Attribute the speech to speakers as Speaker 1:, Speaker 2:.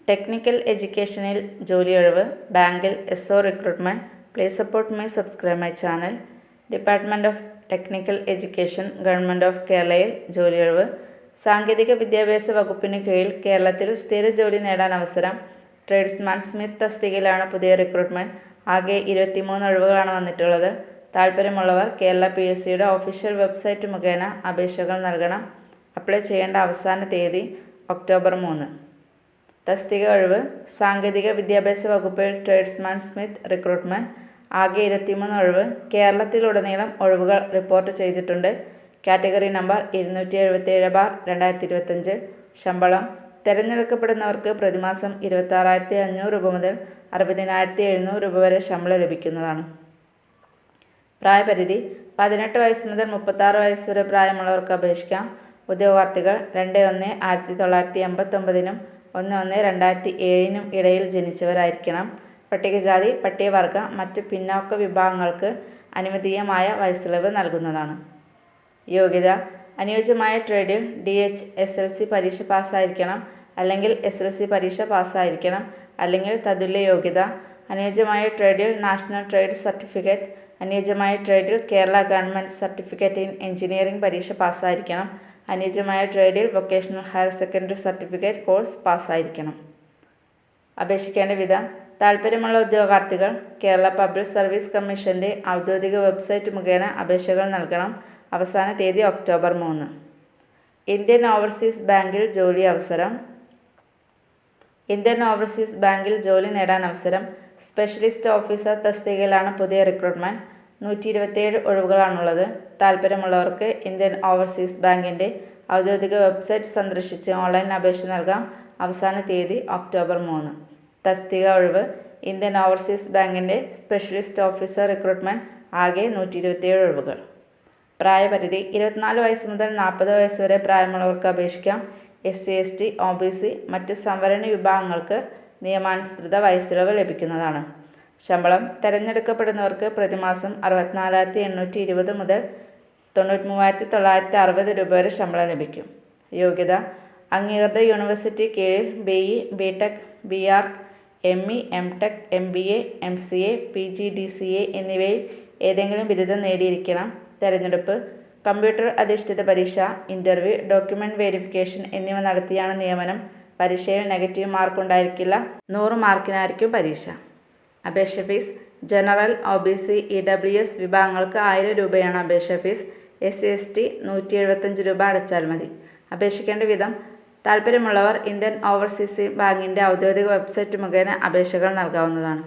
Speaker 1: Technical എഡ്യൂക്കേഷനിൽ ജോലി ഒഴിവ്, ബാങ്കിൽ SO recruitment. Please support my subscribe my channel. Department of technical education, government of കേരളയിൽ ജോലി ഒഴിവ്. സാങ്കേതിക വിദ്യാഭ്യാസ വകുപ്പിന് കീഴിൽ കേരളത്തിൽ സ്ഥിര ജോലി നേടാൻ അവസരം. ട്രേഡ്സ്മാൻ സ്മിത്ത് തസ്തികയിലാണ് പുതിയ റിക്രൂട്ട്മെൻറ്റ്. ആകെ 23 ഒഴിവുകളാണ് വന്നിട്ടുള്ളത്. താല്പര്യമുള്ളവർ കേരള PSCയുടെ ഒഫീഷ്യൽ വെബ്സൈറ്റ് മുഖേന അപേക്ഷകൾ നൽകണം. അപ്ലൈ ചെയ്യേണ്ട അവസാന തീയതി ഒക്ടോബർ 3. തസ്തിക ഒഴിവ്: സാങ്കേതിക വിദ്യാഭ്യാസ വകുപ്പിൽ ട്രേഡ്സ്മാൻ സ്മിത്ത് റിക്രൂട്ട്മെൻറ്റ്. ആകെ 23 ഒഴിവ്. കേരളത്തിലുടനീളം ഒഴിവുകൾ റിപ്പോർട്ട് ചെയ്തിട്ടുണ്ട്. Category number 277/2025. ശമ്പളം: തിരഞ്ഞെടുക്കപ്പെടുന്നവർക്ക് പ്രതിമാസം 26,500 രൂപ മുതൽ 60,700 രൂപ വരെ ശമ്പളം ലഭിക്കുന്നതാണ്. പ്രായപരിധി: 18 വയസ്സ് മുതൽ 36 വയസ്സ് വരെ പ്രായമുള്ളവർക്ക് അപേക്ഷിക്കാം. ഉദ്യോഗാർത്ഥികൾ 2/1/1989 1/1/2007 ഇടയിൽ ജനിച്ചവരായിരിക്കണം. പട്ടികജാതി, പട്ടികവർഗ, മറ്റ് പിന്നാക്ക വിഭാഗങ്ങൾക്ക് അനുവദനീയമായ വയസ്സിളവ് നൽകുന്നതാണ്. യോഗ്യത: അനുയോജ്യമായ ട്രേഡിൽ DH/SLC പരീക്ഷ പാസ്സായിരിക്കണം, അല്ലെങ്കിൽ SLC പരീക്ഷ പാസ്സായിരിക്കണം, അല്ലെങ്കിൽ തതുല്യ യോഗ്യത. അനുയോജ്യമായ ട്രേഡിൽ നാഷണൽ ട്രേഡ് സർട്ടിഫിക്കറ്റ്. അനുയോജ്യമായ ട്രേഡിൽ Kerala government certificate in engineering പരീക്ഷ പാസ്സായിരിക്കണം. അനുയോജ്യമായ ട്രേഡിൽ vocational higher secondary certificate course പാസ്സായിരിക്കണം. അപേക്ഷിക്കേണ്ട വിധം: താല്പര്യമുള്ള ഉദ്യോഗാർത്ഥികൾ കേരള പബ്ലിക് സർവീസ് കമ്മീഷൻ്റെ ഔദ്യോഗിക വെബ്സൈറ്റ് മുഖേന അപേക്ഷകൾ നൽകണം. അവസാന തീയതി ഒക്ടോബർ 3. ഇന്ത്യൻ ഓവർസീസ് ബാങ്കിൽ ജോലി അവസരം. ഇന്ത്യൻ ഓവർസീസ് ബാങ്കിൽ ജോലി നേടാൻ അവസരം. സ്പെഷ്യലിസ്റ്റ് ഓഫീസർ തസ്തികയിലാണ് പുതിയ റിക്രൂട്ട്മെൻറ്റ്. 127 ഒഴിവുകളാണുള്ളത്. താല്പര്യമുള്ളവർക്ക് ഇന്ത്യൻ ഓവർസീസ് ബാങ്കിൻ്റെ ഔദ്യോഗിക വെബ്സൈറ്റ് സന്ദർശിച്ച് ഓൺലൈൻ അപേക്ഷ നൽകാം. അവസാന തീയതി ഒക്ടോബർ 3. തസ്തിക ഒഴിവ്: ഇന്ത്യൻ ഓവർസീസ് ബാങ്കിൻ്റെ സ്പെഷ്യലിസ്റ്റ് ഓഫീസർ റിക്രൂട്ട്മെൻറ്റ്. ആകെ 127 ഒഴിവുകൾ. പ്രായപരിധി: 24 വയസ്സ് മുതൽ 40 വയസ്സ് വരെ പ്രായമുള്ളവർക്ക് അപേക്ഷിക്കാം. SC, ST, OBC, മറ്റ് സംവരണ വിഭാഗങ്ങൾക്ക് നിയമാനുസൃത വയസ്സിളവ് ലഭിക്കുന്നതാണ്. ശമ്പളം: തിരഞ്ഞെടുക്കപ്പെടുന്നവർക്ക് പ്രതിമാസം 64,820 മുതൽ 93,960 രൂപ വരെ ശമ്പളം ലഭിക്കും. യോഗ്യത: അംഗീകൃത യൂണിവേഴ്സിറ്റി കീഴിൽ BE, BTech, BArch, ME, MTech, MBA, MCA, PGDCA എന്നിവയിൽ ഏതെങ്കിലും ബിരുദം നേടിയിരിക്കണം. തിരഞ്ഞെടുപ്പ്: കമ്പ്യൂട്ടർ അധിഷ്ഠിത പരീക്ഷ, ഇൻ്റർവ്യൂ, ഡോക്യുമെൻ്റ് വെരിഫിക്കേഷൻ എന്നിവ നടത്തിയാണ് നിയമനം. പരീക്ഷയിൽ നെഗറ്റീവ് മാർക്ക് ഉണ്ടായിരിക്കില്ല. 100 മാർക്കിനായിരിക്കും പരീക്ഷ. അപേക്ഷ ഫീസ്: ജനറൽ, OBC, EWS വിഭാഗങ്ങൾക്ക് 1000 രൂപയാണ് അപേക്ഷ ഫീസ്. SC, ST 175 രൂപ അടച്ചാൽ മതി. അപേക്ഷിക്കേണ്ട വിധം: താല്പര്യമുള്ളവർ ഇന്ത്യൻ ഓവർസീസ് ബാങ്കിൻ്റെ ഔദ്യോഗിക വെബ്സൈറ്റ് മുഖേന അപേക്ഷകൾ നൽകാവുന്നതാണ്.